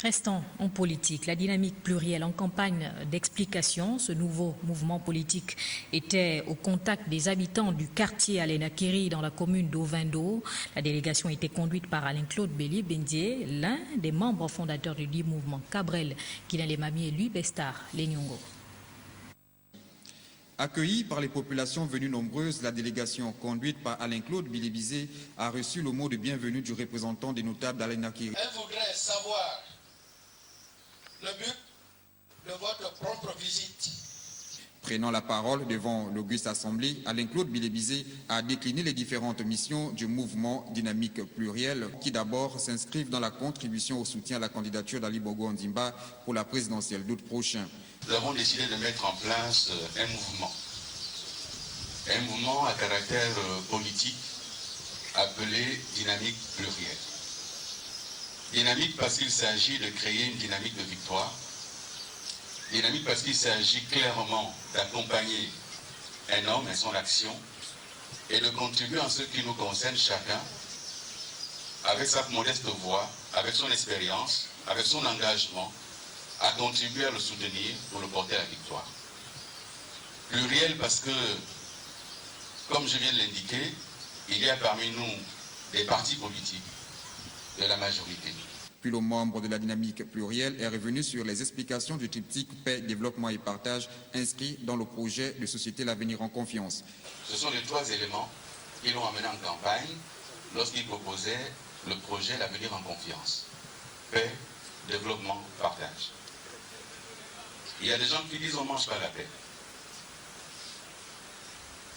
Restons en politique. La dynamique plurielle en campagne d'explication, ce nouveau mouvement politique était au contact des habitants du quartier Alenakiri dans la commune d'Ovendo. La délégation était conduite par Alain-Claude Béli Bendié, l'un des membres fondateurs du dit mouvement. Cabrel, Kylian Lemami et lui, Bestar, Lenyongo. Accueillie par les populations venues nombreuses, la délégation conduite par Alain-Claude Bilébizé a reçu le mot de bienvenue du représentant des notables d'Alenakiri. Elle voudrait savoir le but de votre propre visite. Prenant la parole devant l'auguste assemblée, Alain-Claude Bilébizé a décliné les différentes missions du mouvement dynamique pluriel qui d'abord s'inscrivent dans la contribution au soutien à la candidature d'Ali Bongo Ondimba pour la présidentielle d'août prochain. Nous avons décidé de mettre en place un mouvement à caractère politique appelé dynamique plurielle. Dynamique parce qu'il s'agit de créer une dynamique de victoire. Dynamique parce qu'il s'agit clairement d'accompagner un homme et son action et de contribuer en ce qui nous concerne chacun avec sa modeste voix, avec son expérience, avec son engagement à contribuer à le soutenir pour le porter à la victoire. Pluriel parce que, comme je viens de l'indiquer, il y a parmi nous des partis politiques de la majorité. Puis le membre de la dynamique plurielle est revenu sur les explications du triptyque paix, développement et partage inscrit dans le projet de société L'avenir en confiance. Ce sont les trois éléments qui l'ont amené en campagne lorsqu'il proposait le projet L'avenir en confiance. Paix, développement, partage. Il y a des gens qui disent on ne mange pas la paix.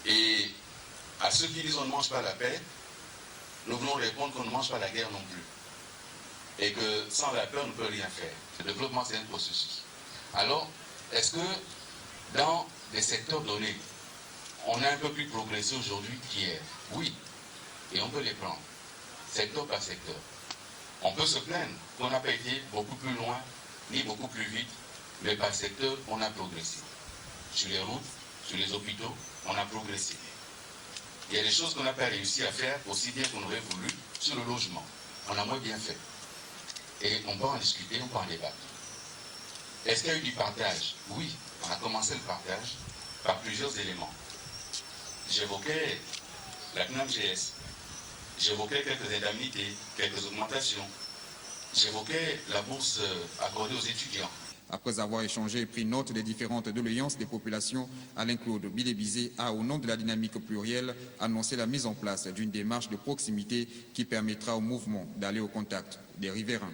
Et à ceux qui disent on ne mange pas la paix, nous voulons répondre qu'on ne mange pas la guerre non plus. Et que sans la paix, on ne peut rien faire. Le développement, c'est un processus. Alors, est-ce que dans des secteurs donnés, on a un peu plus progressé aujourd'hui qu'hier? Oui. Et on peut les prendre, secteur par secteur. On peut se plaindre qu'on n'a pas été beaucoup plus loin, ni beaucoup plus vite, mais par secteur, on a progressé. Sur les routes, sur les hôpitaux, on a progressé. Il y a des choses qu'on n'a pas réussi à faire aussi bien qu'on aurait voulu sur le logement. On a moins bien fait. Et on peut en discuter, on peut en débattre. Est-ce qu'il y a eu du partage? Oui, on a commencé le partage par plusieurs éléments. J'évoquais la CNAMGS, j'évoquais quelques indemnités, quelques augmentations, j'évoquais la bourse accordée aux étudiants. Après avoir échangé et pris note des différentes doléances des populations, Alain-Claude Bilébizé a, au nom de la dynamique plurielle, annoncé la mise en place d'une démarche de proximité qui permettra au mouvement d'aller au contact des riverains.